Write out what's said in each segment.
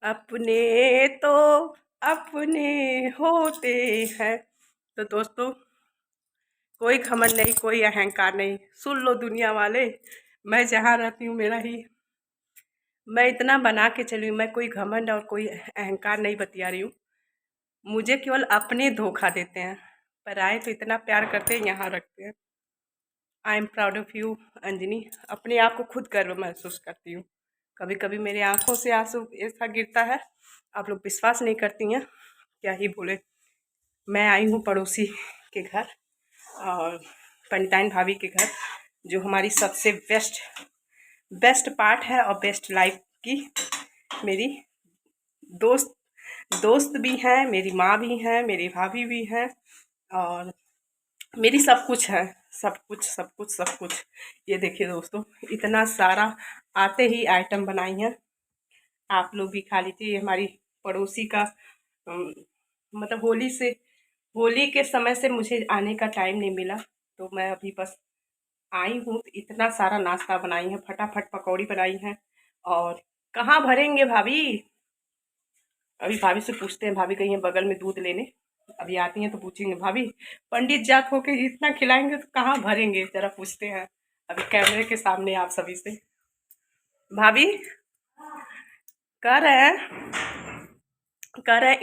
अपने तो अपने होते हैं। तो दोस्तों, कोई घमंड नहीं, कोई अहंकार नहीं। सुन लो दुनिया वाले, मैं जहाँ रहती हूँ मेरा ही, मैं इतना बना के चली हूँ। मैं कोई घमंड और कोई अहंकार नहीं बतिया रही हूँ। मुझे केवल अपने धोखा देते हैं, पर आए तो इतना प्यार करते हैं, यहाँ रखते हैं। I am proud of you Anjani. अपने आप को खुद गर्व महसूस करती हूँ। कभी कभी मेरे आंखों से आंसू ऐसा गिरता है, आप लोग विश्वास नहीं करती हैं, क्या ही बोले। मैं आई हूँ पड़ोसी के घर, और पंडिताइन भाभी के घर, जो हमारी सबसे बेस्ट बेस्ट पार्ट है और बेस्ट लाइफ की मेरी दोस्त दोस्त भी हैं, मेरी माँ भी हैं, मेरी भाभी भी हैं, और मेरी सब कुछ है। सब कुछ सब कुछ सब कुछ। ये देखिए दोस्तों, इतना सारा आते ही आइटम बनाई हैं। आप लोग भी खा लीजिए। ये हमारी पड़ोसी का मतलब होली के समय से मुझे आने का टाइम नहीं मिला, तो मैं अभी बस आई हूँ। तो इतना सारा नाश्ता बनाई है, फटाफट पकौड़ी बनाई हैं। और कहाँ भरेंगे भाभी? अभी भाभी से पूछते हैं। भाभी गई हैं बगल में दूध लेने, अभी आती हैं तो पूछेंगे। भाभी, पंडित जात होके इतना खिलाएंगे तो कहाँ भरेंगे, जरा पूछते हैं अभी कैमरे के सामने आप सभी से। भाभी कह रहे हैं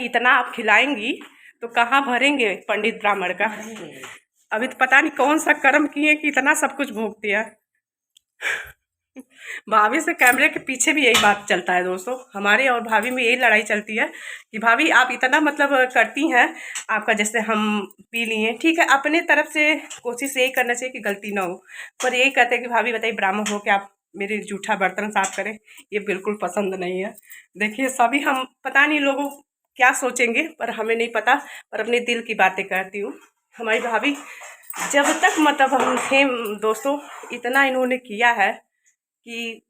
इतना आप खिलाएंगी तो कहाँ भरेंगे पंडित ब्राह्मण का? अभी तो पता नहीं कौन सा कर्म किए कि इतना सब कुछ भोग दिया। भाभी से कैमरे के पीछे भी यही बात चलता है दोस्तों, हमारे और भाभी में यही लड़ाई चलती है कि भाभी आप इतना मतलब करती हैं, आपका जैसे हम पी लिए, ठीक है, अपने तरफ से कोशिश यही करना चाहिए कि गलती ना हो, पर यही कहते हैं कि भाभी बताइए ब्राह्मण हो के आप मेरे जूठा बर्तन साफ करें, ये बिल्कुल पसंद नहीं है। देखिए सभी हम पता नहीं लोगों क्या सोचेंगे, पर हमें नहीं पता, पर अपने दिल की बातें करती हूँ। हमारी भाभी जब तक मतलब हम थे दोस्तों, इतना इन्होंने किया है कि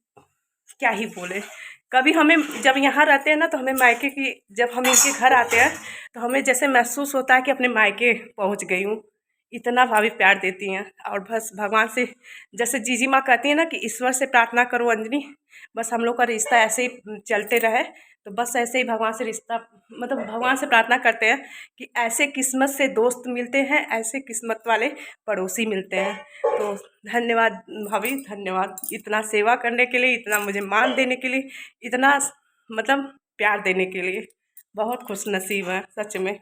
क्या ही बोले। कभी हमें जब यहाँ रहते हैं ना, तो हमें मायके की, जब हम इनके घर आते हैं तो हमें जैसे महसूस होता है कि अपने मायके पहुँच गई हूँ। इतना भाभी प्यार देती हैं। और बस भगवान से, जैसे जीजी माँ कहती है ना कि ईश्वर से प्रार्थना करो अंजनी, बस हम लोग का रिश्ता ऐसे ही चलते रहे। तो बस ऐसे ही भगवान से रिश्ता, मतलब भगवान से प्रार्थना करते हैं कि ऐसे किस्मत से दोस्त मिलते हैं, ऐसे किस्मत वाले पड़ोसी मिलते हैं। तो धन्यवाद भाभी, धन्यवाद इतना सेवा करने के लिए, इतना मुझे मान देने के लिए, इतना मतलब प्यार देने के लिए। बहुत खुश नसीब है सच में।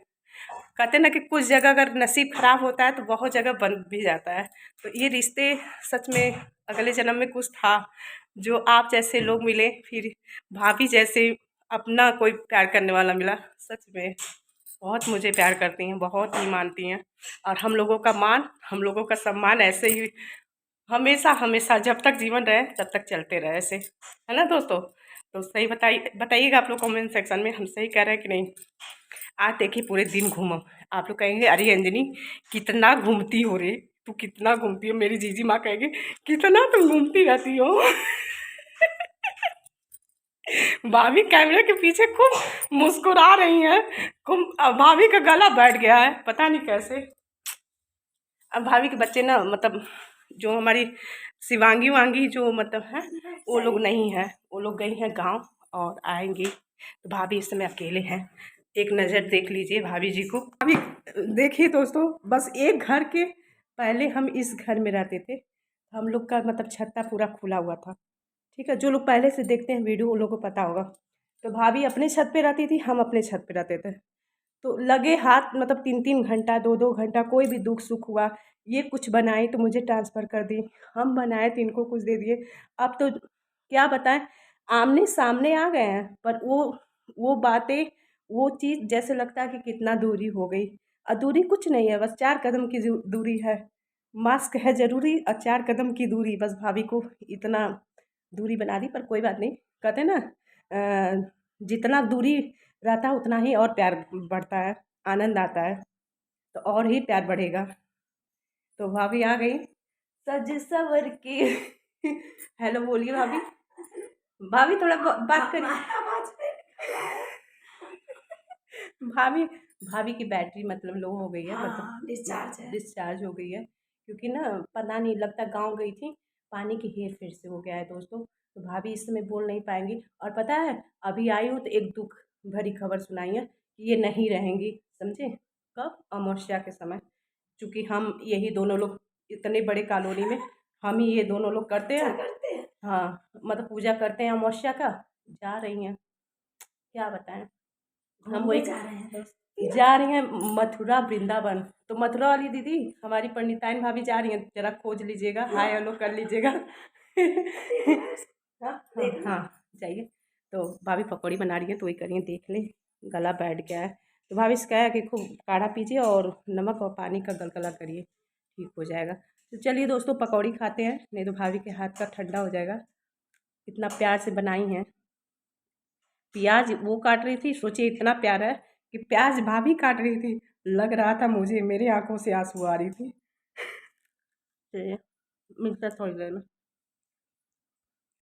कहते हैं ना कि कुछ जगह अगर नसीब खराब होता है तो बहुत जगह बन भी जाता है। तो ये रिश्ते सच में अगले जन्म में कुछ था, जो आप जैसे लोग मिले, फिर भाभी जैसे अपना कोई प्यार करने वाला मिला। सच में बहुत मुझे प्यार करती हैं, बहुत ही मानती हैं। और हम लोगों का मान, हम लोगों का सम्मान ऐसे ही हमेशा हमेशा जब तक जीवन रहे तब तक चलते रहे ऐसे, है ना दोस्तों? तो सही बताइएगा आप लोग कमेंट सेक्शन में, हम सही कह रहे हैं कि नहीं। आज देखिए पूरे दिन घूमो, आप लोग कहेंगे अरे अंजनी कितना घूमती हो रे, तू कितना घूमती हो। मेरी जीजी माँ कहेंगे कितना तुम घूमती रहती हो। भाभी कैमरे के पीछे खूब मुस्कुरा रही हैं, खूब। अब भाभी का गला बैठ गया है पता नहीं कैसे। अब भाभी के बच्चे ना, मतलब जो हमारी शिवांगी वांगी जो मतलब है, वो लोग नहीं है, वो लोग गई हैं गांव और आएंगी। तो भाभी इस समय अकेले हैं। एक नज़र देख लीजिए भाभी जी को। भाभी देखिए दोस्तों, बस एक घर के पहले हम इस घर में रहते थे, हम लोग का मतलब छत्ता पूरा खुला हुआ था, ठीक है। जो लोग पहले से देखते हैं वीडियो, उन लोगों को पता होगा। तो भाभी अपने छत पे रहती थी, हम अपने छत पे रहते थे। तो लगे हाथ मतलब 3-3 घंटा, 2-2 घंटा, कोई भी दुख सुख हुआ, ये कुछ बनाई तो मुझे ट्रांसफ़र कर दी, हम बनाए तो इनको कुछ दे दिए। अब तो क्या बताएं, आमने सामने आ गए हैं, पर वो बातें, वो चीज़ जैसे लगता है कि कितना दूरी हो गई। दूरी कुछ नहीं है, बस 4 कदम की दूरी है। मास्क है ज़रूरी और 4 कदम की दूरी, बस भाभी को इतना दूरी बना दी। पर कोई बात नहीं, कहते हैं ना जितना दूरी रहता है उतना ही और प्यार बढ़ता है, आनंद आता है, तो और ही प्यार बढ़ेगा। तो भाभी आ गई सज सवर के। हेलो बोलिए भाभी। भाभी थोड़ा बात करिए। भाभी भाभी की बैटरी मतलब लो हो गई है, मतलब डिस्चार्ज हो गई है, क्योंकि ना पता नहीं लगता गांव गई थी, पानी की हेर फेर से हो गया है दोस्तों। तो भाभी इस समय बोल नहीं पाएंगी। और पता है, अभी आई हूँ तो एक दुख भरी खबर सुनाई है कि ये नहीं रहेंगी, समझे? कब? अमावस्या के समय। क्योंकि हम यही दोनों लोग इतने बड़े कॉलोनी में हम ही ये दोनों लोग करते हैं। हाँ, मतलब पूजा करते हैं अमावस्या का। जा रही हैं, क्या बताएं। हम वही जा रहे हैं दोस्त, जा रही हैं मथुरा वृंदावन। तो मथुरा वाली दीदी हमारी पंडिताइन भाभी जा रही हैं, जरा खोज लीजिएगा, हाय हेलो कर लीजिएगा। हाँ हाँ हाँ, जाइए। तो भाभी पकौड़ी बना रही है तो वही करिए, देख लें। गला बैठ गया है तो भाभी से कहा है कि खूब काढ़ा पीजिए और नमक और पानी का गलगला करिए, ठीक हो जाएगा। तो चलिए दोस्तों, पकौड़ी खाते हैं, नहीं तो भाभी के हाथ का ठंडा हो जाएगा। इतना प्यार से बनाई हैं। प्याज वो काट रही थी, सोचिए इतना प्यारा है कि प्याज भाभी काट रही थी। लग रहा था मुझे, मेरी आंखों से आंसू आ रही थी। चलिए, मिलता है थोड़ी देर में।